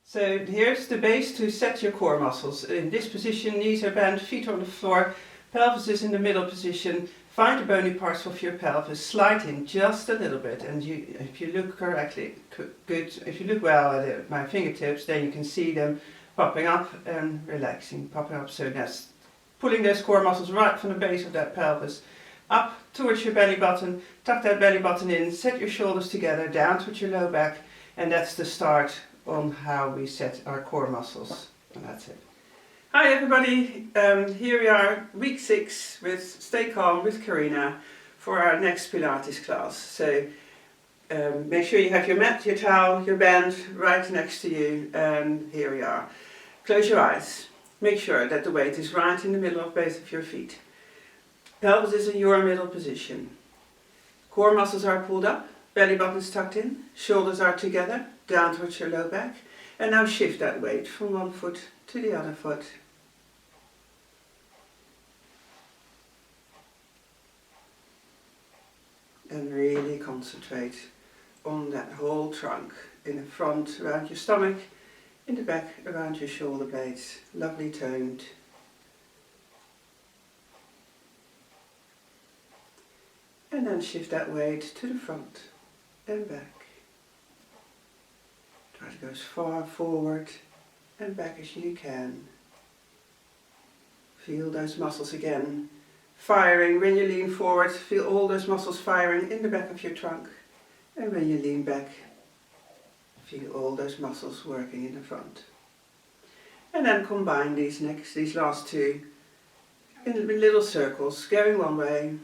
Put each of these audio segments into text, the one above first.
So here's the base to set your core muscles. In this position, knees are bent, feet on the floor, pelvis is in the middle position. Find the bony parts of your pelvis, slide in just a little bit, and if you look correctly, good, if you look well at my fingertips, then you can see them popping up and relaxing, popping up. So that's pulling those core muscles right from the base of that pelvis up towards your belly button. Tuck that belly button in, set your shoulders together, down towards your low back, and that's the start on how we set our core muscles. And that's it. Hi everybody, here we are, week 6 with Stay Calm with Carina for our next Pilates class. So make sure you have your mat, your towel, your band right next to you, and here we are. Close your eyes. Make sure that the weight is right in the middle of both of your feet. Pelvis is in your middle position. Core muscles are pulled up, belly button's tucked in, shoulders are together, down towards your low back. And now shift that weight from one foot to the other foot. And really concentrate on that whole trunk, in the front around your stomach, in the back around your shoulder blades, lovely toned. And then shift that weight to the front and back. Try to go as far forward and back as you can. Feel those muscles again firing when you lean forward. Feel all those muscles firing in the back of your trunk. And when you lean back, feel all those muscles working in the front. And then combine these last two in little circles, going one way.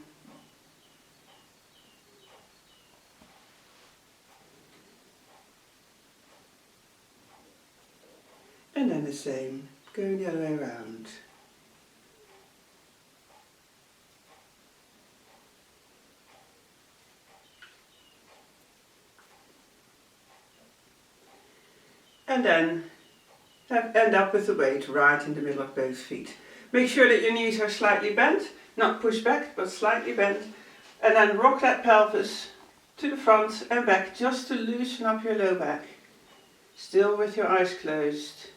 And then the same, going the other way around. And then end up with the weight right in the middle of both feet. Make sure that your knees are slightly bent, not pushed back, but slightly bent. And then rock that pelvis to the front and back just to loosen up your low back. Still with your eyes closed.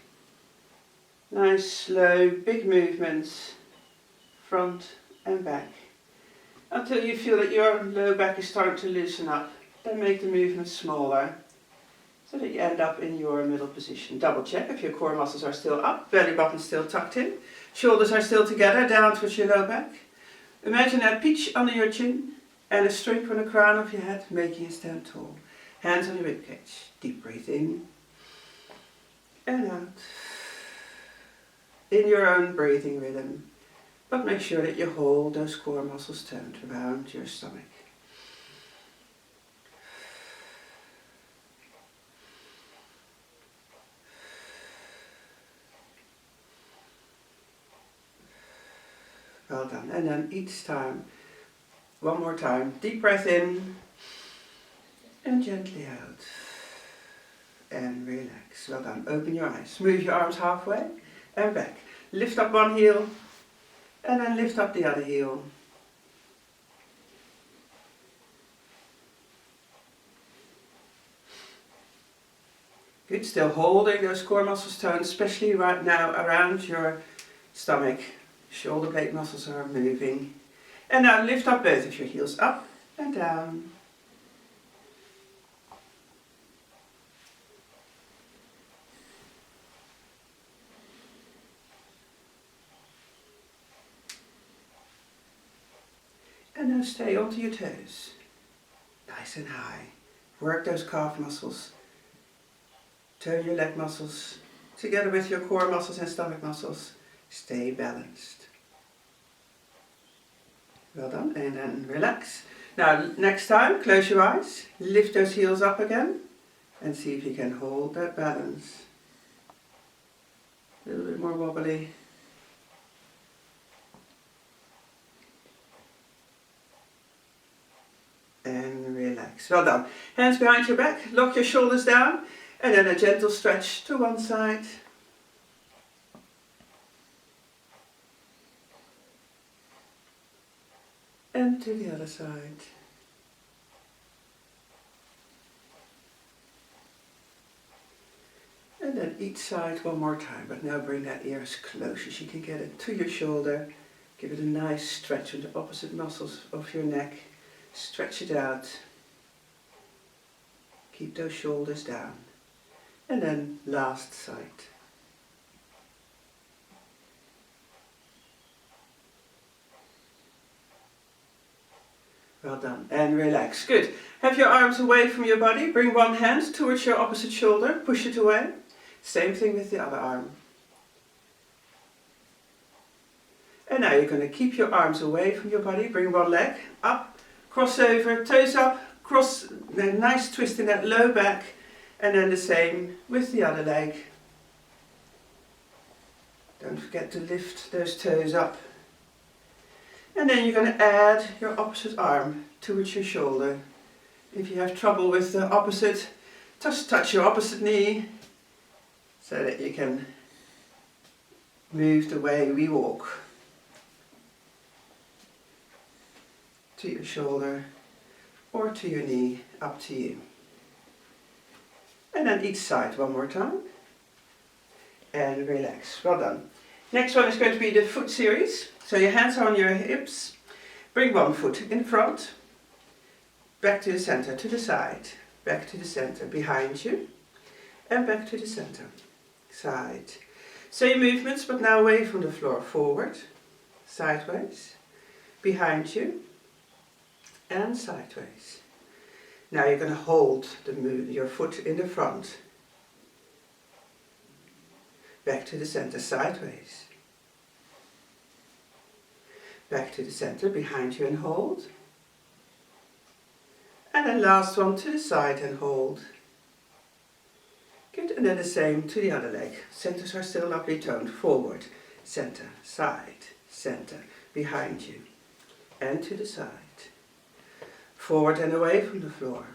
Nice, slow, big movements, front and back. Until you feel that your low back is starting to loosen up. Then make the movement smaller, so that you end up in your middle position. Double check if your core muscles are still up, belly button still tucked in, shoulders are still together, down towards your low back. Imagine a peach under your chin and a string from the crown of your head, making you stand tall. Hands on your ribcage. Deep breath in and out. In your own breathing rhythm, but make sure that you hold those core muscles turned around your stomach. Well done. And then each time, one more time, deep breath in and gently out. And relax. Well done. Open your eyes. Move your arms halfway and back. Lift up one heel and then lift up the other heel. Good. Still holding those core muscles toned, especially right now around your stomach. Shoulder blade muscles are moving. And now lift up both of your heels, up and down. And now stay onto your toes, nice and high. Work those calf muscles. Turn your leg muscles together with your core muscles and stomach muscles. Stay balanced. Well done, and then relax. Now next time, close your eyes, lift those heels up again and see if you can hold that balance. A little bit more wobbly. And relax. Well done. Hands behind your back, lock your shoulders down, and then a gentle stretch to one side. And to the other side. And then then each side one more time, but now bring that ear as close as you can get it to your shoulder. Give it a nice stretch on the opposite muscles of your neck. Stretch it out. Keep those shoulders down. And then last side. Well done. And relax. Good. Have your arms away from your body. Bring one hand towards your opposite shoulder. Push it away. Same thing with the other arm. And now you're going to keep your arms away from your body. Bring one leg up, cross over, toes up, cross, a nice twist in that low back. And then the same with the other leg. Don't forget to lift those toes up. And then you're going to add your opposite arm towards your shoulder. If you have trouble with the opposite, just touch your opposite knee so that you can move the way we walk. To your shoulder or to your knee, up to you. And then each side one more time. And relax. Well done. Next one is going to be the foot series. So your hands are on your hips. Bring one foot in front. Back to the center, to the side. Back to the center, behind you. And back to the center. Side. Same movements, but now away from the floor. Forward. Sideways. Behind you. And sideways. Now you're going to hold your foot in the front. Back to the center, sideways. Back to the center, behind you and hold. And then last one to the side and hold. Good, and then the same to the other leg. Centers are still lovely toned. Forward, center, side, center, behind you. And to the side. Forward and away from the floor.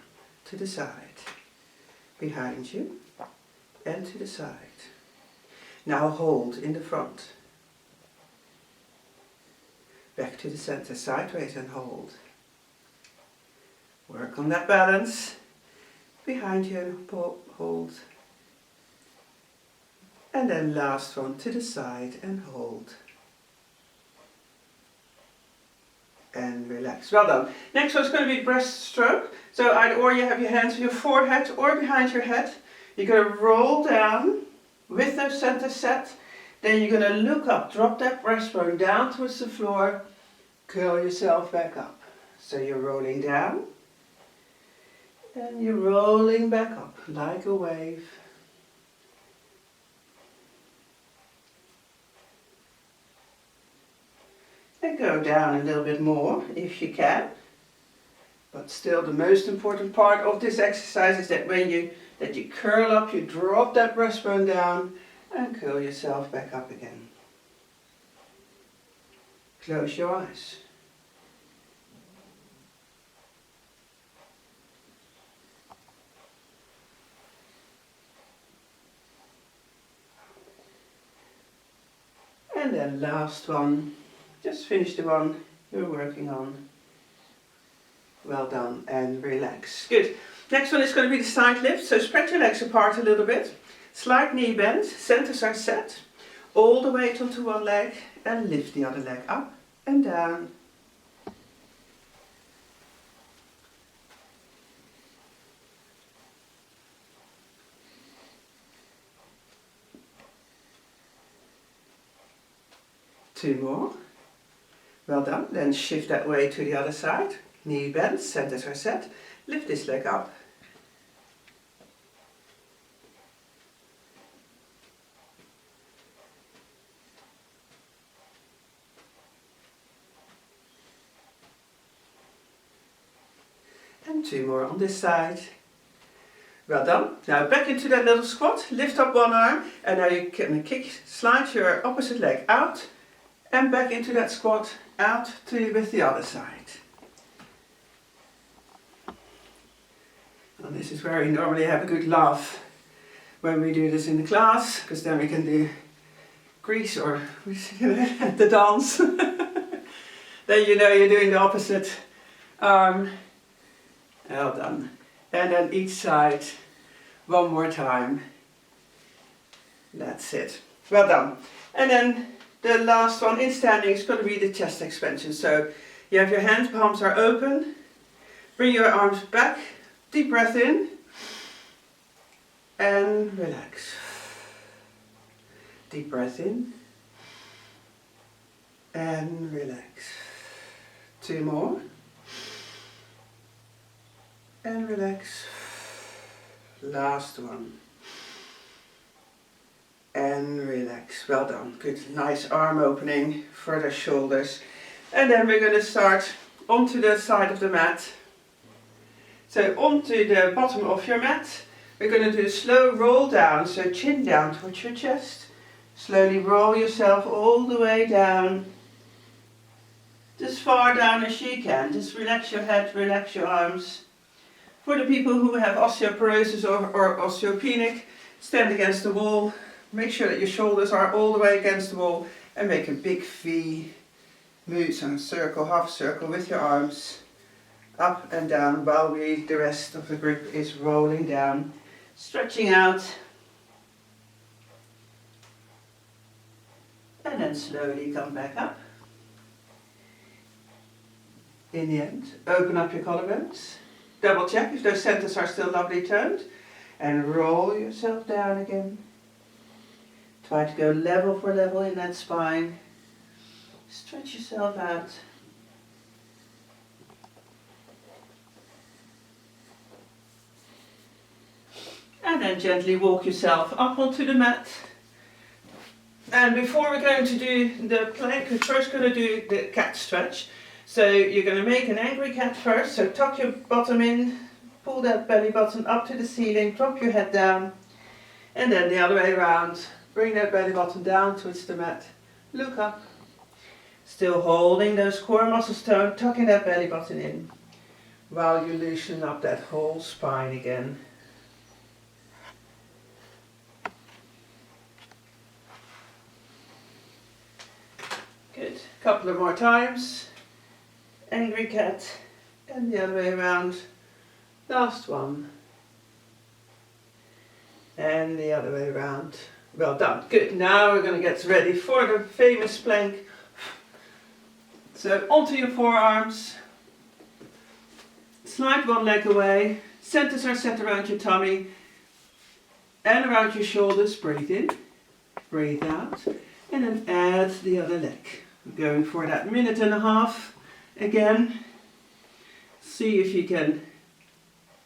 To the side. Behind you. And to the side. Now hold in the front. Back to the center, sideways and hold. Work on that balance. Behind you and hold. And then last one to the side and hold. And relax. Well done. Next one's going to be breaststroke. So either or you have your hands on your forehead or behind your head. You're going to roll down with the center set. Then you're going to look up, drop that breastbone down towards the floor, curl yourself back up. So you're rolling down and you're rolling back up like a wave. And go down a little bit more if you can. But still the most important part of this exercise is that when you curl up, you drop that breastbone down and curl yourself back up again. Close your eyes. And then last one. Just finish the one you're working on. Well done and relax. Good. Next one is going to be the side lift. So spread your legs apart a little bit. Slight knee bend. Centers are set. All the weight onto one leg and lift the other leg up and down. Two more. Well done. Then shift that weight to the other side. Knee bend, centers are set. Lift this leg up. And two more on this side. Well done. Now back into that little squat. Lift up one arm and now you can slide your opposite leg out and back into that squat, out with the other side. And this is where we normally have a good laugh when we do this in the class, because then we can do Grease or the dance. Then you know you're doing the opposite arm. Well done. And then each side one more time. That's it. Well done. And then the last one in standing is going to be the chest expansion. So you have your hand palms are open. Bring your arms back. Deep breath in. And relax. Deep breath in. And relax. 2 more. And relax. Last one. And relax. Well done. Good. Nice arm opening for the shoulders. And then we're going to start onto the side of the mat. So onto the bottom of your mat. We're going to do a slow roll down. So chin down towards your chest. Slowly roll yourself all the way down. As far down as you can. Just relax your head, relax your arms. For the people who have osteoporosis or osteopenic, stand against the wall. Make sure that your shoulders are all the way against the wall and make a big V. Move some circle, half circle with your arms up and down while the rest of the group is rolling down. Stretching out. And then slowly come back up. In the end, open up your collarbones. Double check if those centers are still lovely toned. And roll yourself down again. Try to go level for level in that spine. Stretch yourself out. And then gently walk yourself up onto the mat. And before we're going to do the plank, we're first going to do the cat stretch. So you're going to make an angry cat first. So tuck your bottom in, pull that belly button up to the ceiling, drop your head down. And then the other way around. Bring that belly button down towards the mat. Look up. Still holding those core muscles toned, tucking that belly button in. While you loosen up that whole spine again. Good. Couple of more times. Angry cat. And the other way around. Last one. And the other way around. Well done. Good. Now we're going to get ready for the famous plank. So onto your forearms. Slide one leg away. Centers are set around your tummy and around your shoulders. Breathe in. Breathe out. And then add the other leg. We're going for that 1.5 minutes again. See if you can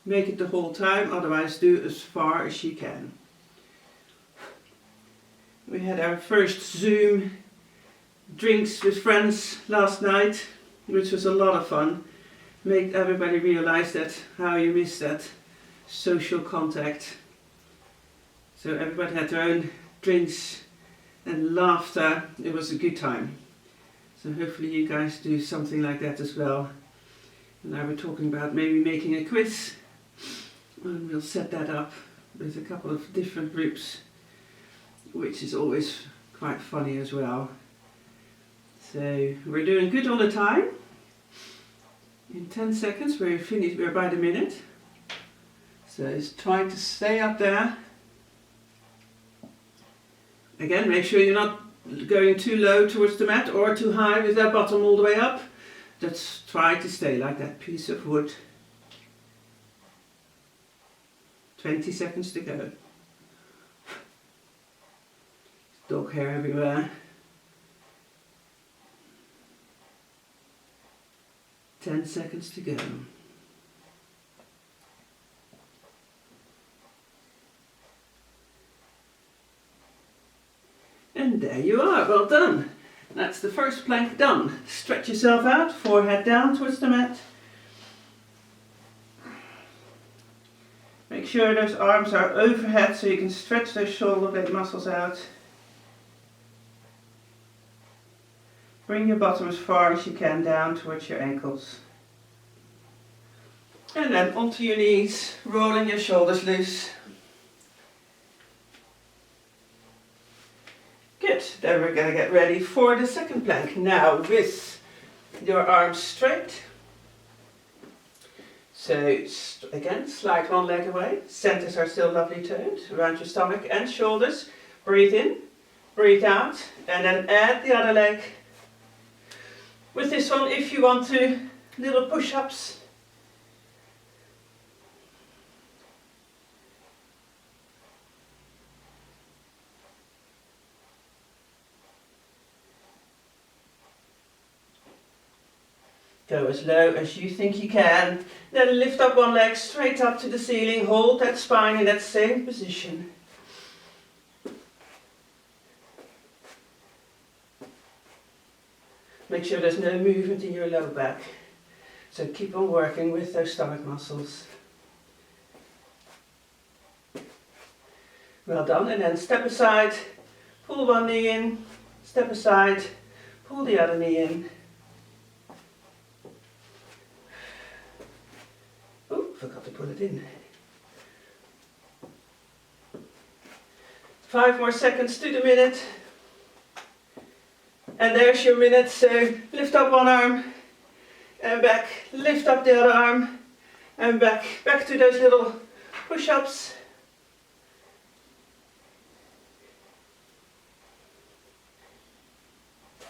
make it the whole time. Otherwise do as far as you can. We had our first Zoom drinks with friends last night, which was a lot of fun. Make everybody realize that how you miss that social contact. So everybody had their own drinks and laughter. It was a good time. So hopefully you guys do something like that as well. And now we're talking about maybe making a quiz. And we'll set that up with a couple of different groups, which is always quite funny as well. So we're doing good all the time. In 10 seconds we're finished, we're by the minute. So just try to stay up there. Again, make sure you're not going too low towards the mat or too high with that bottom all the way up. Just try to stay like that piece of wood. 20 seconds to go. Dog hair everywhere. 10 seconds to go. And there you are, well done. That's the first plank done. Stretch yourself out, forehead down towards the mat. Make sure those arms are overhead so you can stretch those shoulder blade muscles out. Bring your bottom as far as you can down towards your ankles. And then onto your knees, rolling your shoulders loose. Good, then we're going to get ready for the second plank. Now with your arms straight. So again, slide one leg away. Centers are still lovely toned around your stomach and shoulders. Breathe in, breathe out, and then add the other leg. With this one, if you want to, little push-ups. Go as low as you think you can. Then lift up one leg straight up to the ceiling. Hold that spine in that same position. Make sure there's no movement in your low back. So keep on working with those stomach muscles. Well done. And then step aside, pull one knee in, step aside, pull the other knee in. Oh, forgot to pull it in. 5 more seconds to the minute. And there's your minute. So lift up one arm and back, lift up the other arm and back. Back to those little push-ups.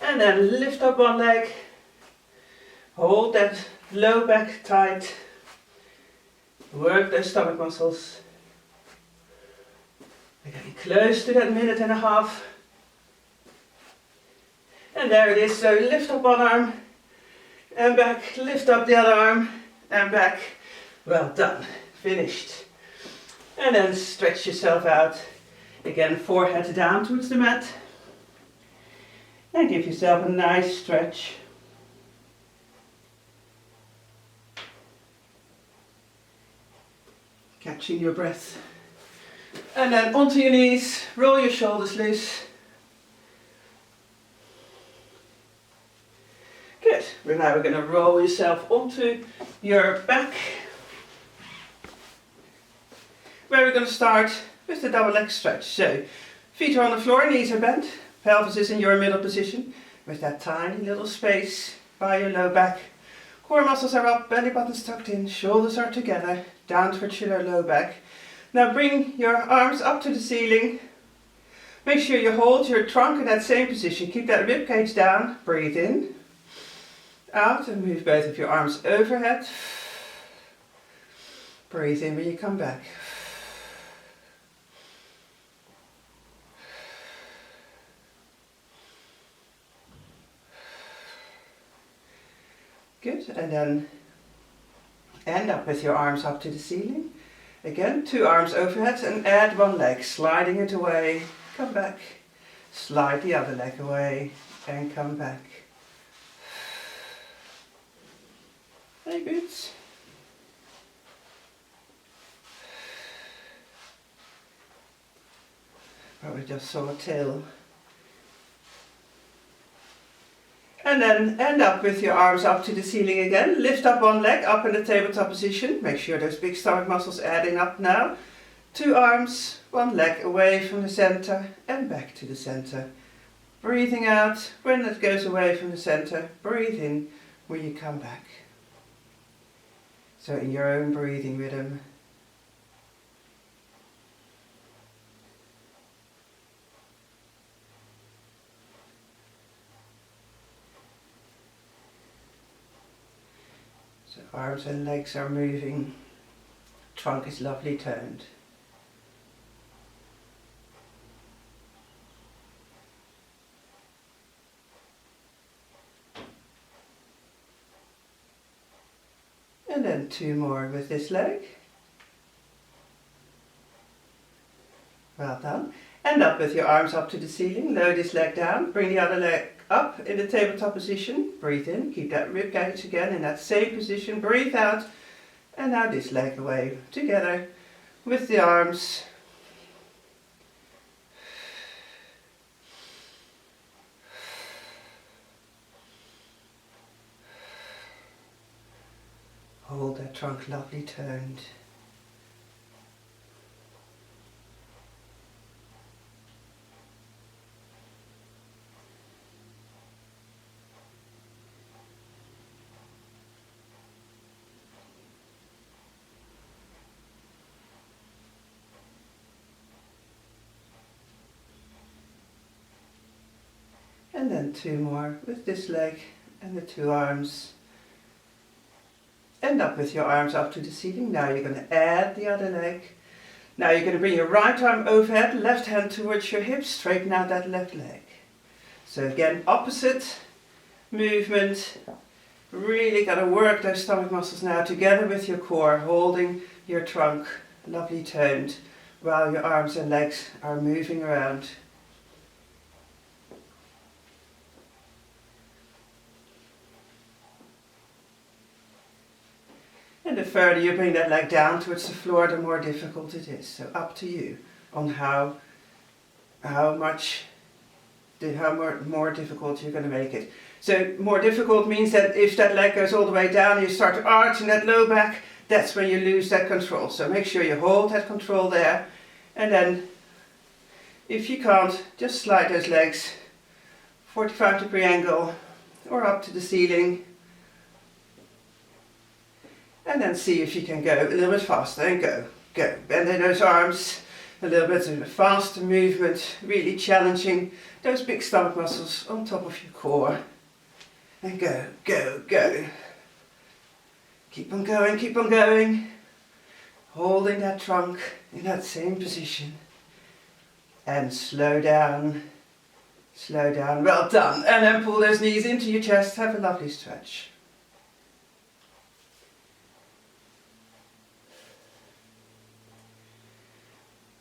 And then lift up one leg. Hold that low back tight. Work those stomach muscles. We're getting close to that minute and a half. And there it is. So lift up one arm and back. Lift up the other arm and back. Well done. Finished. And then stretch yourself out. Again, forehead down towards the mat. And give yourself a nice stretch. Catching your breath. And then onto your knees, roll your shoulders loose. Good. Now we're going to roll yourself onto your back. Where we're going to start with the double leg stretch. So, feet are on the floor, knees are bent, pelvis is in your middle position with that tiny little space by your low back. Core muscles are up, belly button's tucked in, shoulders are together, down towards your low back. Now bring your arms up to the ceiling. Make sure you hold your trunk in that same position. Keep that rib cage down. Breathe in, out, and move both of your arms overhead. Breathe in when you come back. Good, and then end up with your arms up to the ceiling. Again, 2 arms overhead and add one leg, sliding it away, come back. Slide the other leg away and come back. Very good. Probably just saw a tail. And then end up with your arms up to the ceiling again. Lift up one leg up in the tabletop position. Make sure those big stomach muscles adding up now. 2 arms, 1 leg away from the center and back to the center. Breathing out when it goes away from the center. Breathe in when you come back. So in your own breathing rhythm. So arms and legs are moving, trunk is lovely toned. And then 2 more with this leg. Well done. End up with your arms up to the ceiling, lower this leg down, bring the other leg up in the tabletop position, breathe in, keep that rib cage again in that same position, breathe out, and now this leg away together with the arms. Hold that trunk lovely toned. And then 2 more with this leg and the 2 arms. End up with your arms up to the ceiling. Now you're going to add the other leg. Now you're going to bring your right arm overhead, left hand towards your hips, straighten out that left leg. So again, opposite movement. Really got to work those stomach muscles now together with your core, holding your trunk lovely toned while your arms and legs are moving around. And the further you bring that leg down towards the floor, the more difficult it is. So up to you on how more difficult you're going to make it. So more difficult means that if that leg goes all the way down and you start to arch in that low back, that's when you lose that control. So make sure you hold that control there. And then, if you can't, just slide those legs 45-degree angle or up to the ceiling. And then see if you can go a little bit faster and go. Bending those arms, a little bit of a faster movement, really challenging those big stomach muscles on top of your core. And go. Keep on going. Holding that trunk in that same position. And slow down. Well done. And then pull those knees into your chest. Have a lovely stretch.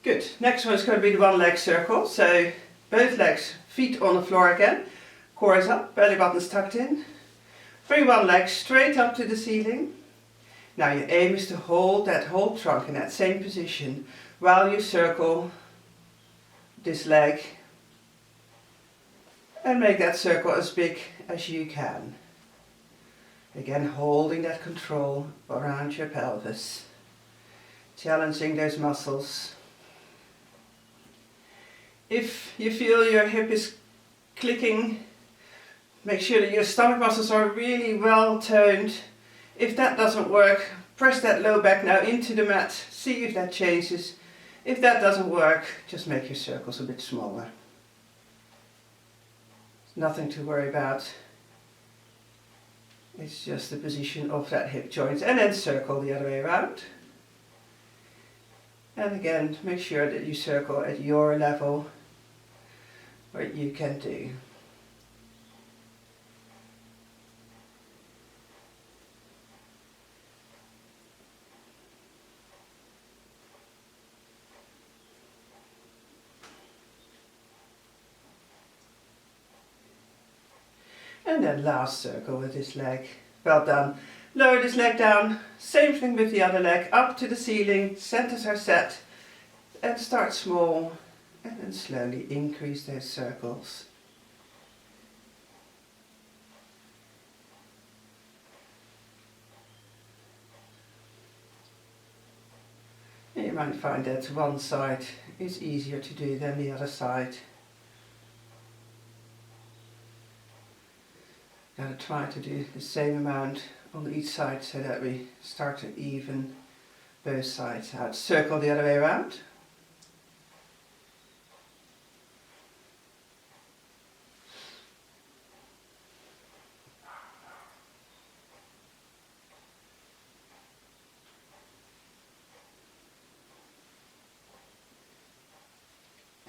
Good. Next one is going to be the one leg circle. So both legs, feet on the floor again. Core is up, belly button's tucked in. Bring one leg straight up to the ceiling. Now your aim is to hold that whole trunk in that same position while you circle this leg and make that circle as big as you can. Again, holding that control around your pelvis, challenging those muscles. If you feel your hip is clicking, make sure that your stomach muscles are really well toned. If that doesn't work, press that low back now into the mat, see if that changes. If that doesn't work, just make your circles a bit smaller. Nothing to worry about. It's just the position of that hip joint. And then circle the other way around. And again, make sure that you circle at your level, what you can do. And then last circle with this leg. Well done. Lower this leg down. Same thing with the other leg. Up to the ceiling. Centers are set. And start small. And then slowly increase those circles. And you might find that one side is easier to do than the other side. Gotta try to do the same amount on each side so that we start to even both sides out. Circle the other way around.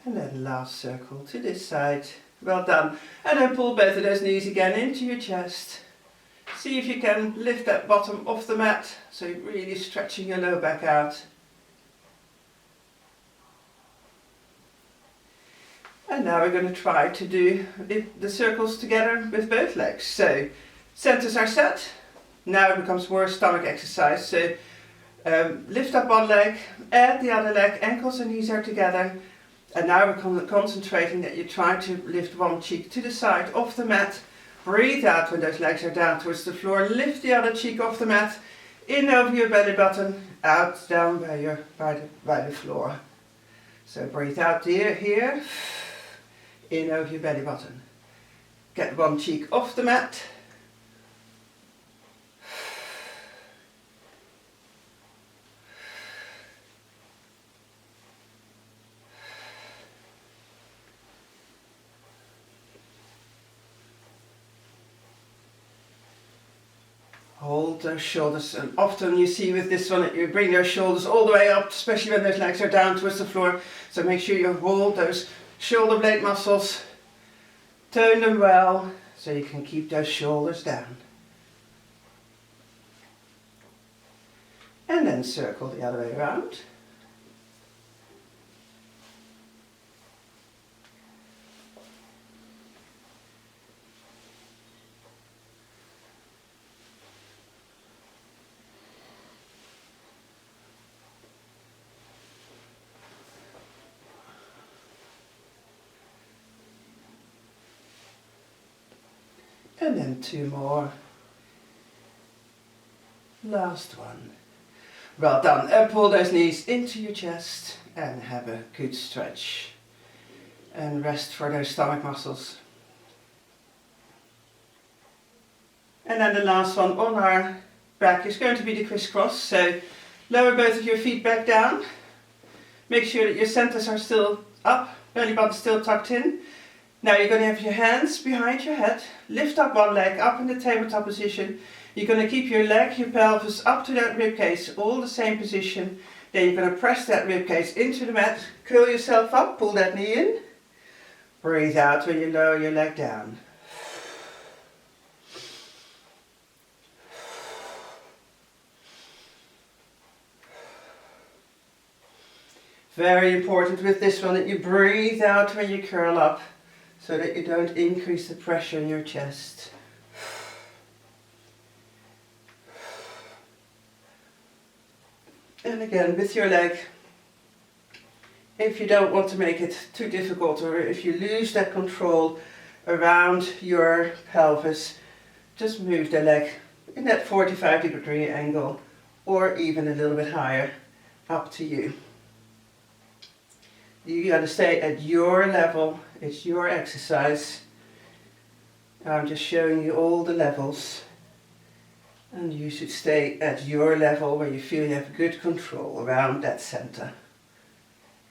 And then last circle to this side. Well done. And then pull both of those knees again into your chest. See if you can lift that bottom off the mat, so you're really stretching your low back out. And now we're going to try to do the circles together with both legs. So centers are set. Now it becomes more stomach exercise. So lift up one leg, add the other leg, ankles and knees are together. And now we're concentrating that you try to lift one cheek to the side off the mat. Breathe out when those legs are down towards the floor. Lift the other cheek off the mat. In over your belly button. Out down by the floor. So breathe out here. In over your belly button. Get one cheek off the mat. Hold those shoulders, and often you see with this one that you bring those shoulders all the way up, especially when those legs are down towards the floor. So make sure you hold those shoulder blade muscles, tone them well, so you can keep those shoulders down. And then circle the other way around. And then 2 more. Last one. Well done. And pull those knees into your chest and have a good stretch. And rest for those stomach muscles. And then the last one on our back is going to be the crisscross. So lower both of your feet back down. Make sure that your centers are still up, belly button still tucked in. Now you're going to have your hands behind your head, lift up one leg up in the tabletop position. You're going to keep your leg, your pelvis up to that rib cage, all the same position. Then you're going to press that rib cage into the mat, curl yourself up, pull that knee in. Breathe out when you lower your leg down. Very important with this one that you breathe out when you curl up, so that you don't increase the pressure in your chest. And again, with your leg, if you don't want to make it too difficult, or if you lose that control around your pelvis, just move the leg in that 45-degree angle, or even a little bit higher, up to you. You got to stay at your level. It's your exercise. I'm just showing you all the levels. And you should stay at your level where you feel you have good control around that center.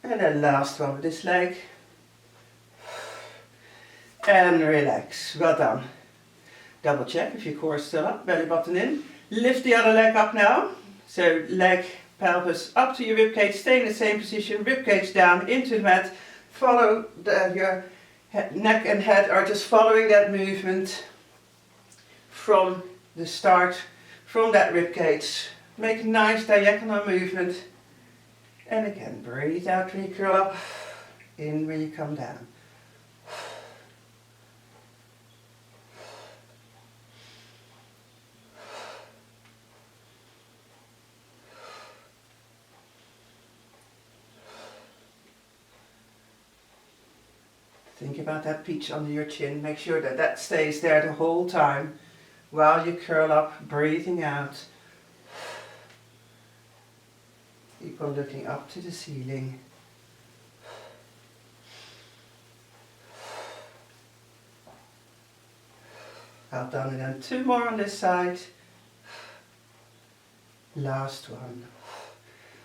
And then last one with this leg. And relax. Well done. Double check if your core is still up, belly button in. Lift the other leg up now. So leg, pelvis up to your ribcage, stay in the same position, ribcage down into the mat. Follow your neck and head are just following that movement from the start, from that ribcage. Make a nice diagonal movement. And again, breathe out when you curl up, in when you come down. Think about that peach under your chin. Make sure that that stays there the whole time while you curl up, breathing out. Keep on looking up to the ceiling. Well done, and then 2 more on this side. Last one.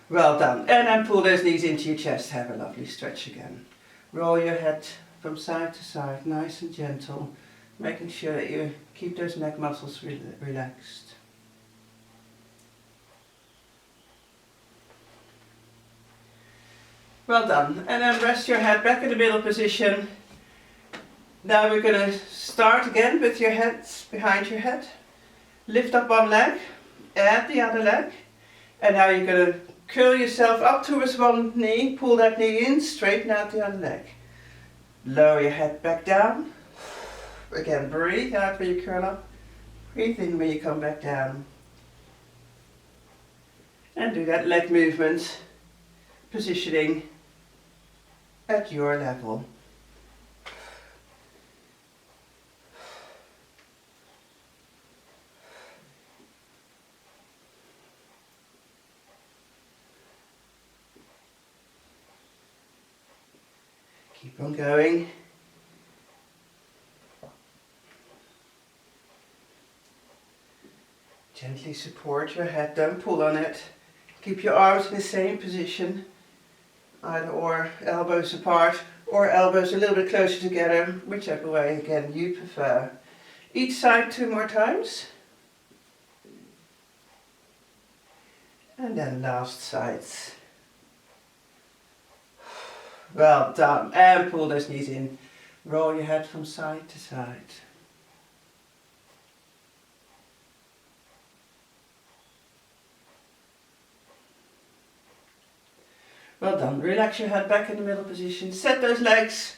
Well done. And then pull those knees into your chest. Have a lovely stretch again. Roll your head from side to side, nice and gentle, making sure that you keep those neck muscles relaxed. Well done. And then rest your head back in the middle position. Now we're going to start again with your hands behind your head. Lift up one leg, add the other leg, and now you're going to curl yourself up towards one knee, pull that knee in, straighten out the other leg. Lower your head back down. Again, breathe out when you curl up. Breathe in when you come back down. And do that leg movement, positioning at your level. Keep on going. Gently support your head, don't pull on it. Keep your arms in the same position, either or, elbows apart or elbows a little bit closer together, whichever way again you prefer. Each side 2 more times. And then last side. Well done. And pull those knees in. Roll your head from side to side. Well done. Relax your head back in the middle position. Set those legs.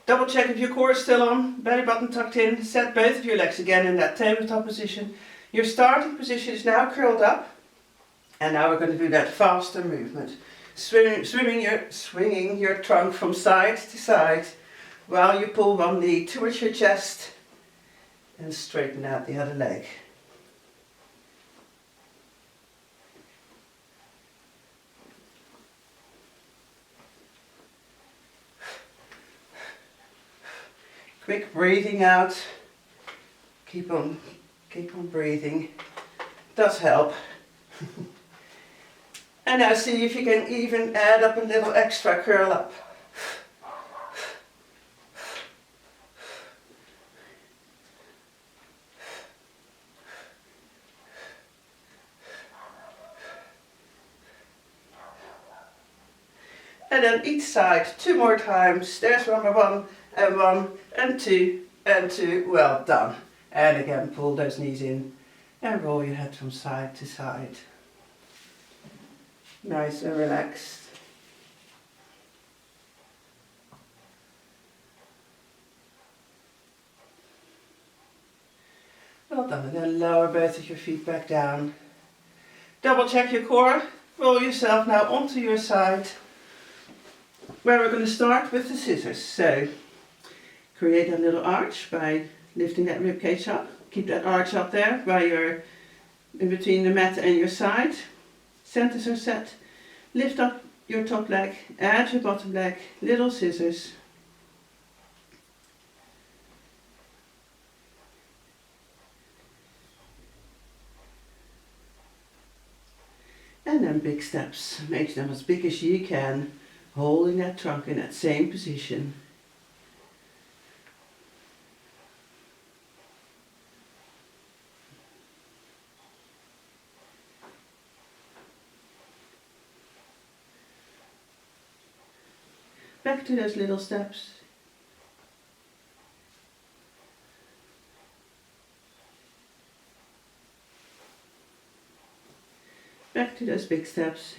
Double check if your core is still on. Belly button tucked in. Set both of your legs again in that tabletop position. Your starting position is now curled up. And now we're going to do that faster movement. Swinging your trunk from side to side while you pull one knee towards your chest and straighten out the other leg. Quick breathing out. Keep on breathing. Does help. And now see if you can even add up a little extra curl up. And then each side 2 more times. There's number 1 and 2 and 2. Well done. And again, pull those knees in and roll your head from side to side. Nice and relaxed. Well done. And then lower both of your feet back down. Double check your core. Roll yourself now onto your side, where we're going to start with the scissors. So create a little arch by lifting that rib cage up. Keep that arch up there while you're in between the mat and your side. Centers are set. Lift up your top leg, add your bottom leg, little scissors. And then big steps. Make them as big as you can, holding that trunk in that same position. Back to those little steps. Back to those big steps.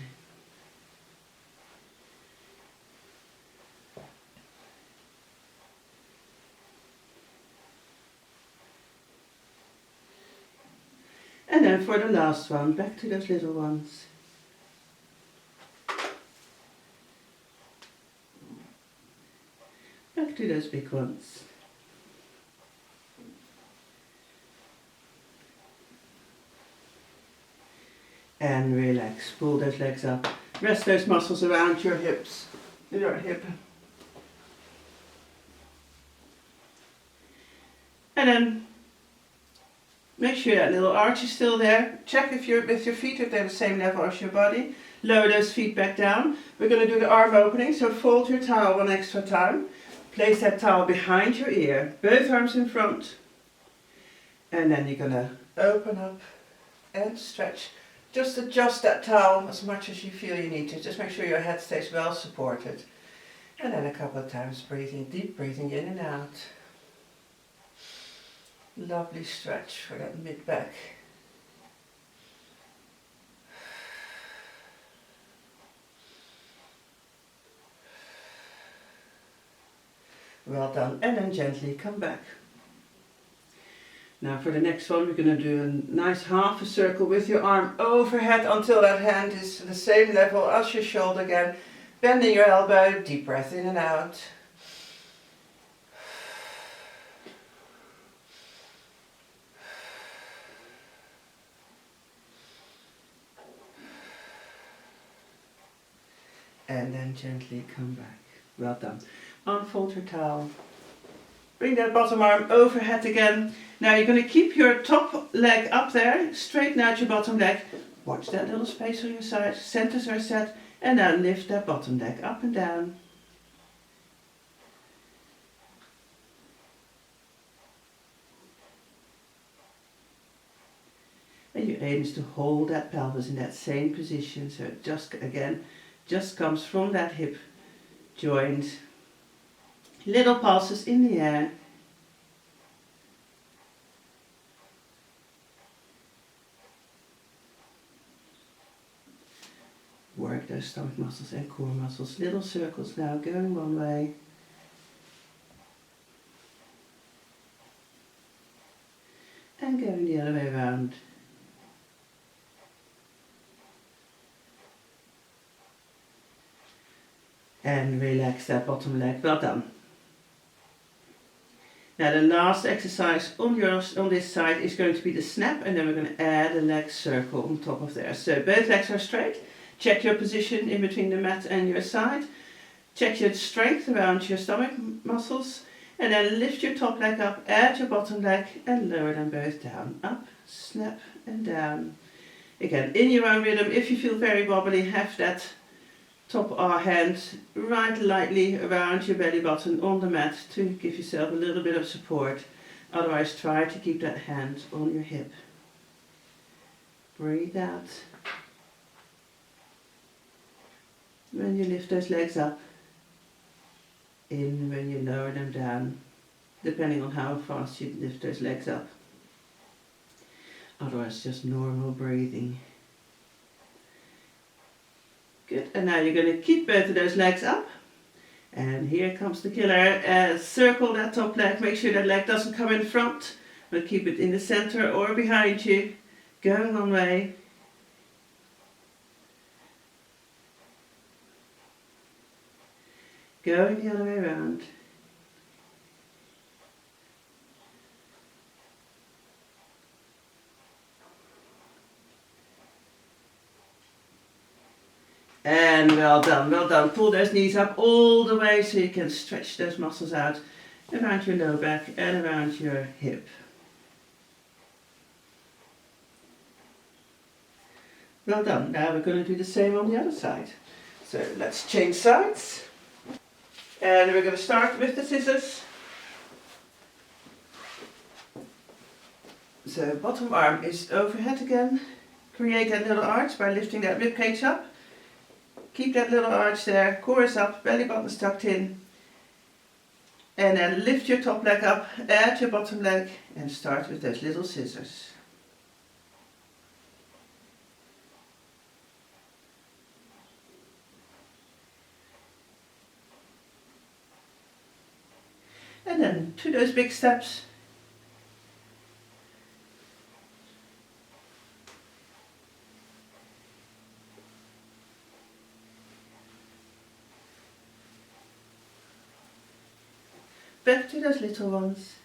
And then for the last one, back to those little ones. Back to those big ones. And relax, pull those legs up. Rest those muscles around your hips, your hip. And then make sure that little arch is still there. Check if your feet, if they're the same level as your body. Lower those feet back down. We're going to do the arm opening, so fold your towel one extra time. Place that towel behind your ear, both arms in front. And then you're going to open up and stretch. Just adjust that towel as much as you feel you need to. Just make sure your head stays well supported. And then a couple of times breathing, deep breathing in and out. Lovely stretch for that mid-back. Well done. And then gently come back. Now for the next one, we're going to do a nice half a circle with your arm overhead until that hand is the same level as your shoulder again. Bending your elbow, deep breath in and out. And then gently come back. Well done. Unfold your towel. Bring that bottom arm overhead again. Now you're going to keep your top leg up there, straighten out your bottom leg. Watch that little space on your side, centers are set, and now lift that bottom leg up and down. And you Your aim is to hold that pelvis in that same position, so it just comes from that hip joint. Little pulses in the air. Work those stomach muscles and core muscles. Little circles now, going one way. And going the other way around. And relax that bottom leg. Well done. Now the last exercise on this side is going to be the snap, and then we're going to add a leg circle on top of there. So both legs are straight. Check your position in between the mat and your side. Check your strength around your stomach muscles. And then lift your top leg up, add your bottom leg and lower them both down. Up, snap and down. Again, in your own rhythm. If you feel very wobbly, have that top hand right lightly around your belly button on the mat to give yourself a little bit of support. Otherwise, try to keep that hand on your hip. Breathe out. When you lift those legs up, in when you lower them down, depending on how fast you lift those legs up. Otherwise, just normal breathing. Good, and now you're going to keep both of those legs up. And here comes the killer. Circle that top leg, make sure that leg doesn't come in front, but keep it in the center or behind you. Going one way. Going the other way around. And well done, well done. Pull those knees up all the way so you can stretch those muscles out around your low back and around your hip. Well done. Now we're going to do the same on the other side. So let's change sides. And we're going to start with the scissors. So bottom arm is overhead again. Create that little arch by lifting that rib cage up. Keep that little arch there, core is up, belly button's tucked in. And then lift your top leg up, add your bottom leg and start with those little scissors. And then to those big steps. Back to those little ones.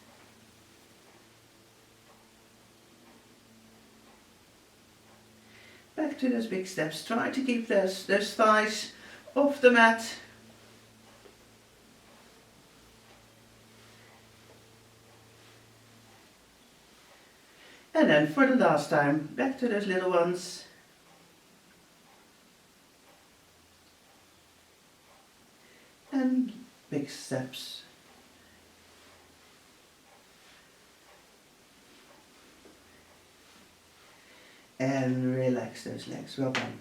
Back to those big steps. Try to keep those thighs off the mat. And then for the last time, back to those little ones. And big steps. And relax those legs. Well done.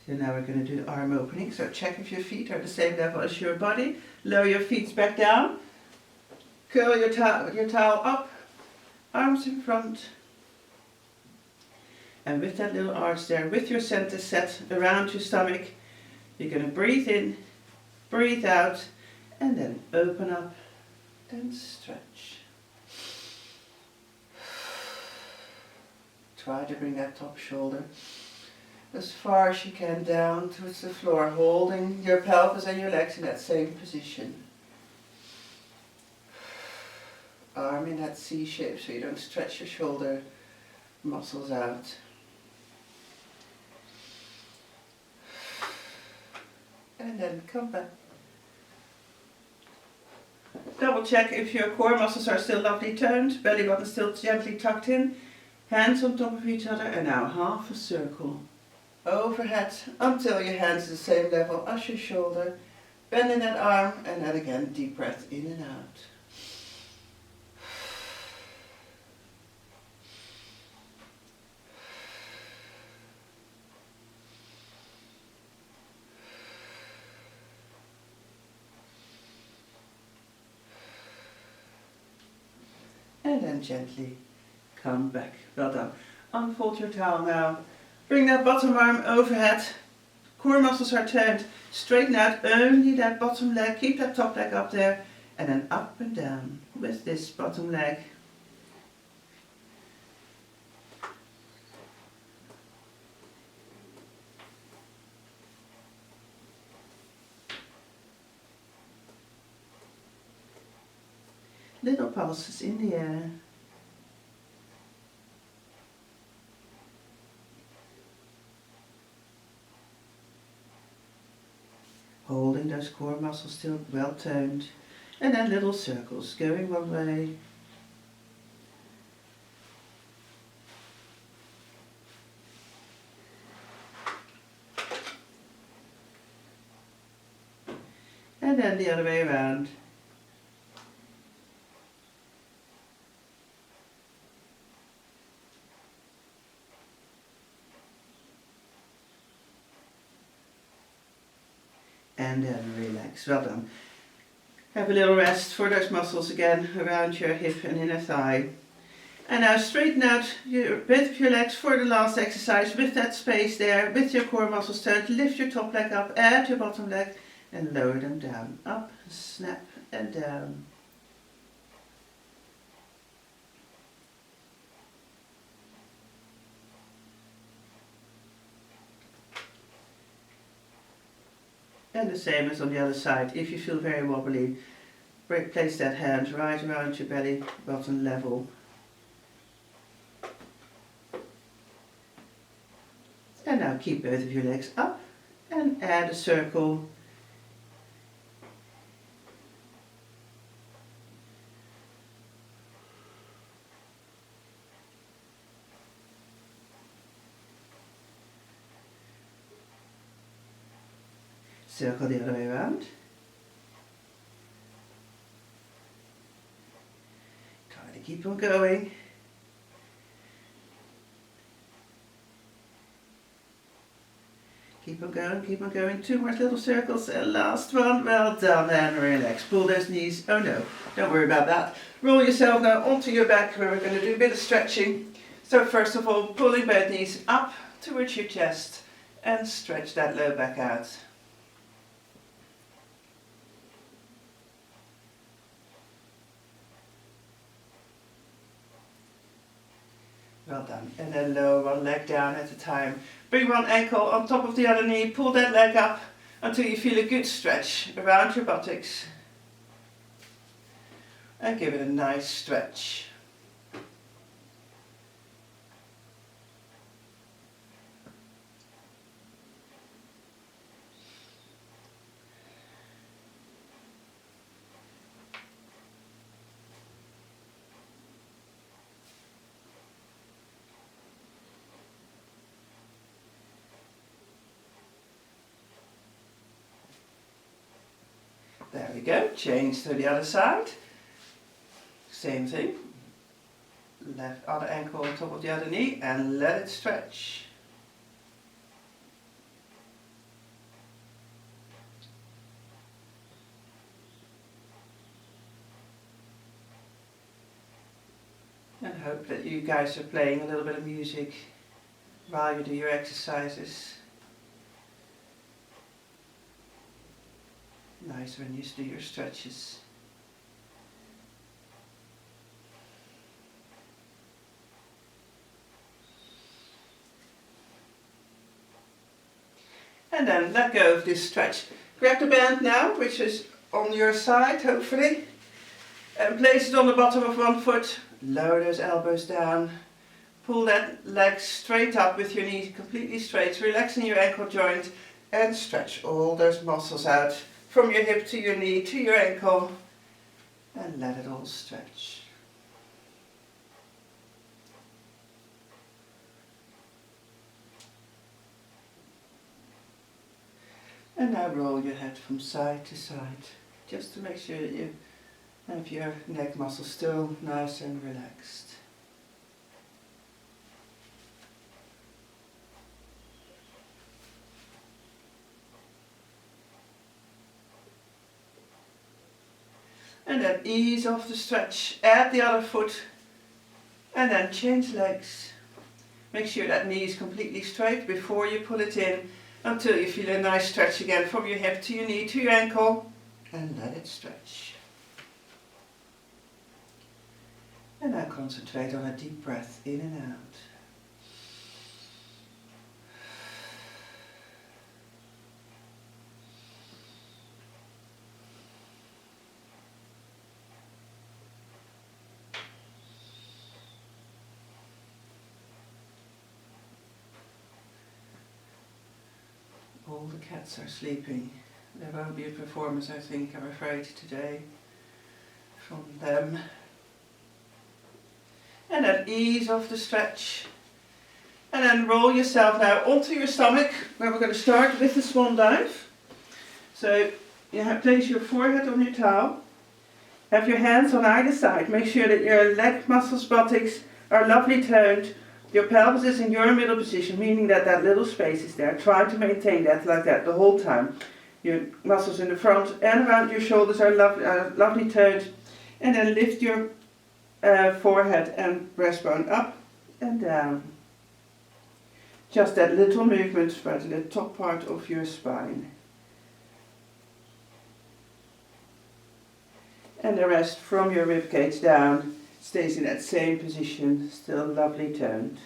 So now we're going to do the arm opening. So check if your feet are the same level as your body. Lower your feet back down. Curl your towel up, arms in front. And with that little arch there, with your center set around your stomach, you're going to breathe in, breathe out, and then open up and stretch. Try to bring that top shoulder as far as you can down towards the floor, holding your pelvis and your legs in that same position. Arm in that C shape so you don't stretch your shoulder muscles out. And then come back. Double check if your core muscles are still lovely toned, belly button still gently tucked in, hands on top of each other, and now half a circle overhead until your hands are the same level as your shoulder. Bend in that arm and then again deep breath in and out. and then gently come back. Well done. Unfold your towel now. Bring that bottom arm overhead. Core muscles are toned. Straighten out only that bottom leg. Keep that top leg up there. And then up and down with this bottom leg. Little pulses in the air. Holding those core muscles still well toned. And then little circles going one way. And then the other way around. And then relax. Well done. Have a little rest for those muscles again around your hip and inner thigh. And now straighten out both of your legs for the last exercise with that space there, with your core muscles toned. Lift your top leg up, add your bottom leg and lower them down. Up, snap and down. And the same as on the other side. If you feel very wobbly, place that hand right around your belly button level. And now keep both of your legs up and add a circle. Circle the other way around. Try to keep on going. Keep on going, keep on going. 2 more little circles and last one. Well done, and relax. Pull those knees. Oh no, don't worry about that. Roll yourself now onto your back where we're going to do a bit of stretching. So first of all, pulling both knees up towards your chest and stretch that low back out. Well done. And then lower one leg down at a time. Bring one ankle on top of the other knee. Pull that leg up until you feel a good stretch around your buttocks. And give it a nice stretch. There we go, change to the other side. Same thing. Left other ankle on top of the other knee and let it stretch. And hope that you guys are playing a little bit of music while you do your exercises. Nice when you do your stretches. And then let go of this stretch. Grab the band now, which is on your side, hopefully, and place it on the bottom of one foot. Lower those elbows down. Pull that leg straight up with your knee completely straight, relaxing your ankle joint, and stretch all those muscles out from your hip to your knee to your ankle, and let it all stretch. And now roll your head from side to side, just to make sure that you have your neck muscles still nice and relaxed. And then ease off the stretch. Add the other foot And then change legs. Make sure that knee is completely straight before you pull it in until you feel a nice stretch again from your hip to your knee to your ankle, and let it stretch. And now concentrate on a deep breath in and out. All the cats are sleeping. There won't be a performance, I think, I'm afraid, today from them. And then ease off the stretch. And then roll yourself now onto your stomach, where we're going to start with the swan dive. So you place your forehead on your towel. Have your hands on either side. Make sure that your leg muscles, buttocks are lovely toned. Your pelvis is in your middle position, meaning that that little space is there. Try to maintain that like that the whole time. Your muscles in the front and around your shoulders are lovely toned. And then lift your forehead and breastbone up and down. Just that little movement right in the top part of your spine. And the rest from your ribcage down stays in that same position, still lovely toned.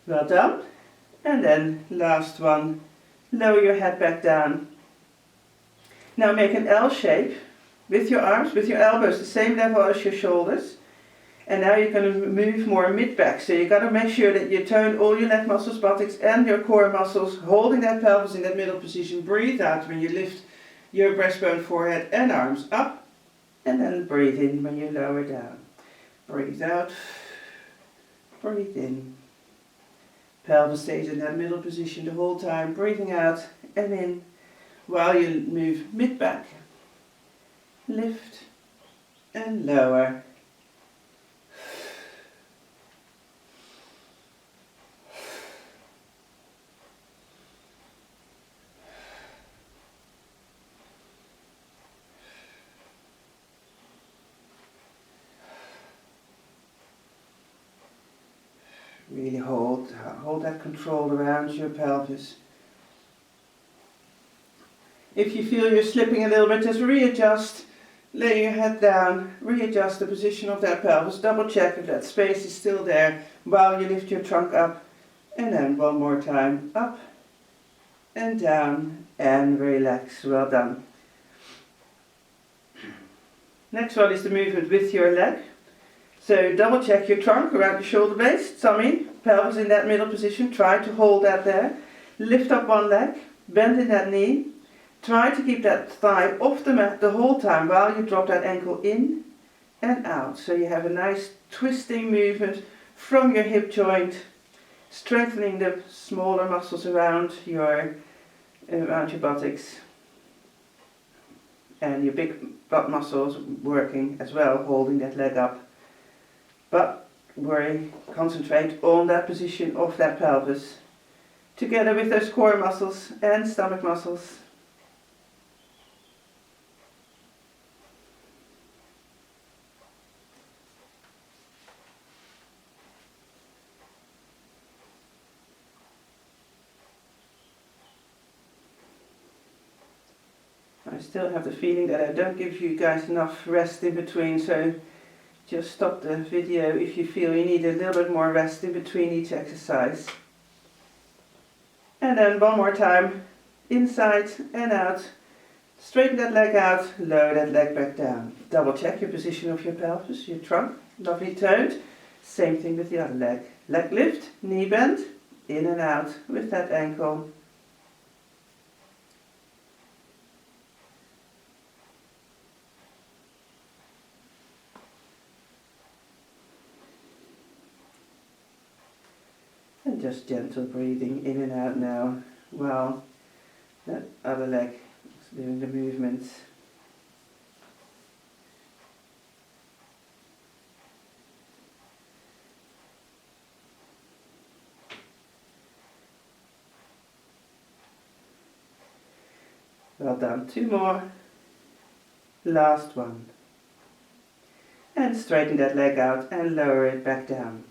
Well done. And then last one, lower your head back down. Now make an L shape with your arms, with your elbows the same level as your shoulders. And now you're going to move more mid-back. So you've got to make sure that you tone all your leg muscles, buttocks and your core muscles, holding that pelvis in that middle position. Breathe out when you lift your breastbone, forehead and arms up. And then breathe in when you lower down. Breathe out. Breathe in. Pelvis stays in that middle position the whole time. Breathing out and in while you move mid-back. Lift and lower. Really hold that control around your pelvis. If you feel you're slipping a little bit, just readjust, lay your head down, readjust the position of that pelvis, double check if that space is still there while you lift your trunk up, and then one more time, up and down, and relax. Well done. Next one is the movement with your leg. So double check your trunk around your shoulder blades, tummy, pelvis in that middle position. Try to hold that there. Lift up one leg, bend in that knee. Try to keep that thigh off the mat the whole time while you drop that ankle in and out. So you have a nice twisting movement from your hip joint, strengthening the smaller muscles around your buttocks. And your big butt muscles working as well, holding that leg up. But concentrate on that position of that pelvis, together with those core muscles and stomach muscles. I still have the feeling that I don't give you guys enough rest in between, so just stop the video if you feel you need a little bit more rest in between each exercise. And then one more time, inside and out. Straighten that leg out, lower that leg back down. Double check your position of your pelvis, your trunk, lovely toned. Same thing with the other leg. Leg lift, knee bend, in and out with that ankle. And just gentle breathing in and out now while that other leg is doing the movements. Well done. 2 more. Last one. And straighten that leg out and lower it back down.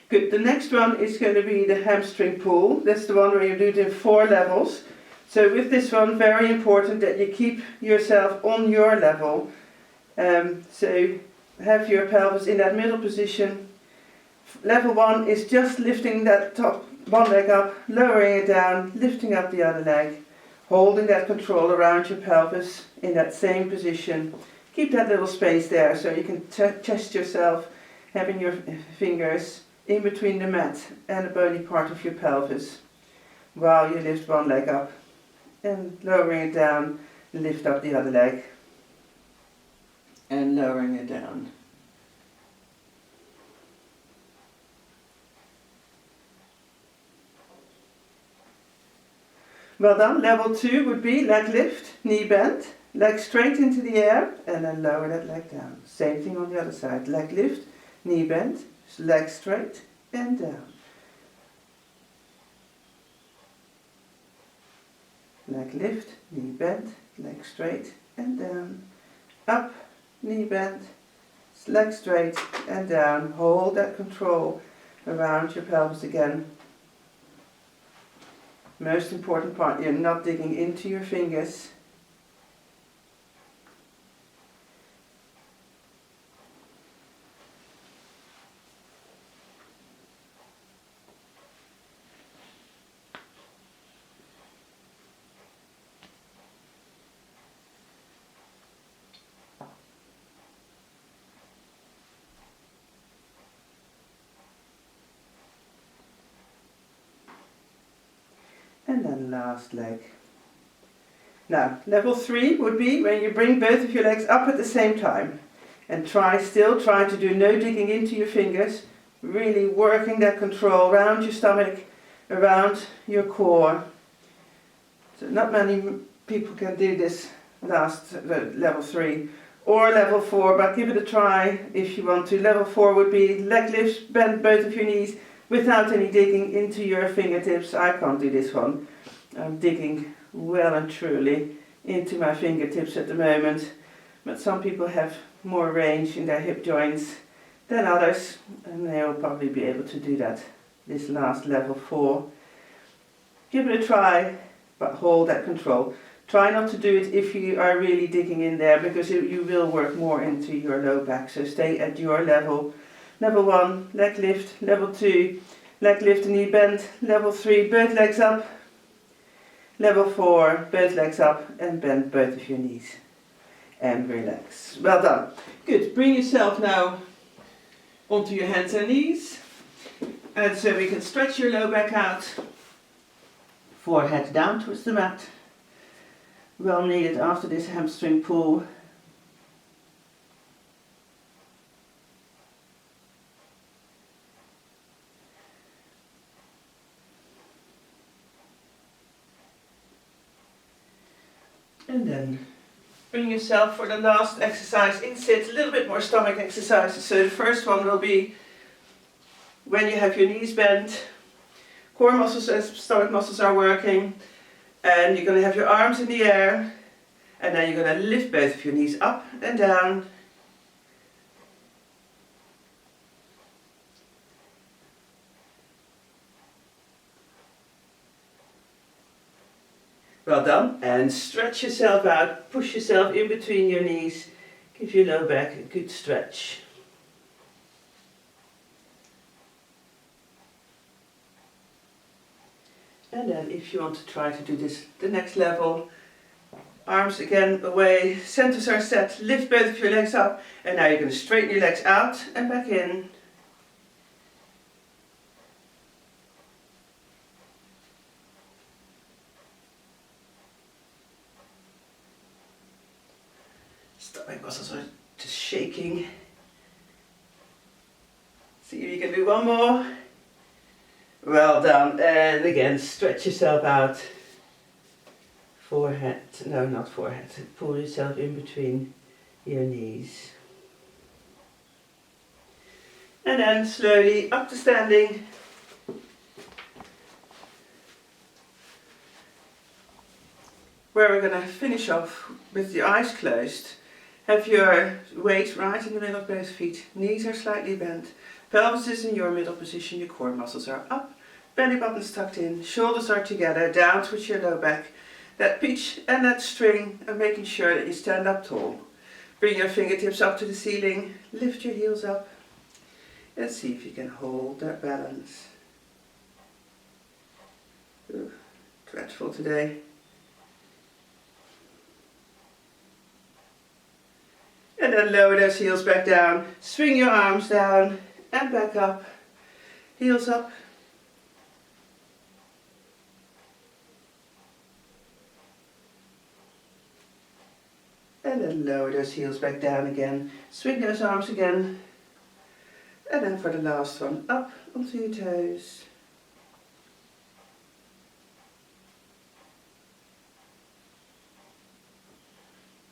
Good. The next one is going to be the hamstring pull. That's the one where you do it in 4 levels. So with this one, very important that you keep yourself on your level. So have your pelvis in that middle position. Level 1 is just lifting that top one leg up, lowering it down, lifting up the other leg, holding that control around your pelvis in that same position. Keep that little space there so you can test yourself, having your fingers in between the mat and the bony part of your pelvis while you lift one leg up and lowering it down, lift up the other leg and lowering it down. Well done. Level 2 would be leg lift, knee bend, leg straight into the air and then lower that leg down. Same thing on the other side. Leg lift, knee bend, leg straight and down. Leg lift, knee bend, leg straight and down. Up, knee bend, leg straight and down. Hold that control around your pelvis again. Most important part, you're not digging into your fingers. And then last leg. Now, level 3 would be when you bring both of your legs up at the same time. And try to do no digging into your fingers. Really working that control around your stomach, around your core. So not many people can do this level 3. Or level 4, but give it a try if you want to. Level 4 would be leg lifts, bend both of your knees, without any digging into your fingertips. I can't do this one. I'm digging well and truly into my fingertips at the moment. But some people have more range in their hip joints than others. And they will probably be able to do that. This last level 4. Give it a try, but hold that control. Try not to do it if you are really digging in there, because you will work more into your low back. So stay at your level. Level 1, leg lift. Level 2, leg lift and knee bend. Level 3, both legs up. Level 4, both legs up and bend both of your knees. And relax. Well done. Good. Bring yourself now onto your hands and knees. And so we can stretch your low back out. Forehead down towards the mat. Well needed after this hamstring pull. And then bring yourself for the last exercise in sit, a little bit more stomach exercises. So the first one will be when you have your knees bent, core muscles and stomach muscles are working, and you're going to have your arms in the air, and then you're going to lift both of your knees up and down. Well done. And stretch yourself out, push yourself in between your knees, give your low back a good stretch. And then if you want to try to do this the next level, arms again away, centers are set, lift both of your legs up, and now you're going to straighten your legs out and back in. Stomach muscles are just shaking. See if you can do one more. Well done. And again, stretch yourself out. Forehead, no, not forehead. Pull yourself in between your knees. And then slowly up to standing. where we're going to finish off with the eyes closed. Have your weight right in the middle of both feet, knees are slightly bent, pelvis is in your middle position, your core muscles are up, belly button's tucked in, shoulders are together, down towards your low back. That pitch and that string of making sure that you stand up tall. Bring your fingertips up to the ceiling, lift your heels up, and see if you can hold that balance. Ooh, dreadful today. And then lower those heels back down, swing your arms down and back up, heels up. And then lower those heels back down again, swing those arms again. And then for the last one, up onto your toes.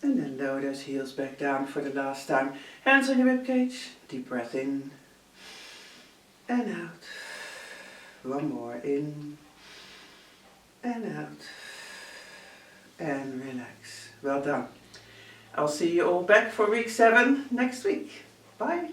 And then lower those heels back down for the last time. Hands on your ribcage, deep breath in and out. One more, in and out. And relax. Well done. I'll see you all back for week 7 next week. Bye.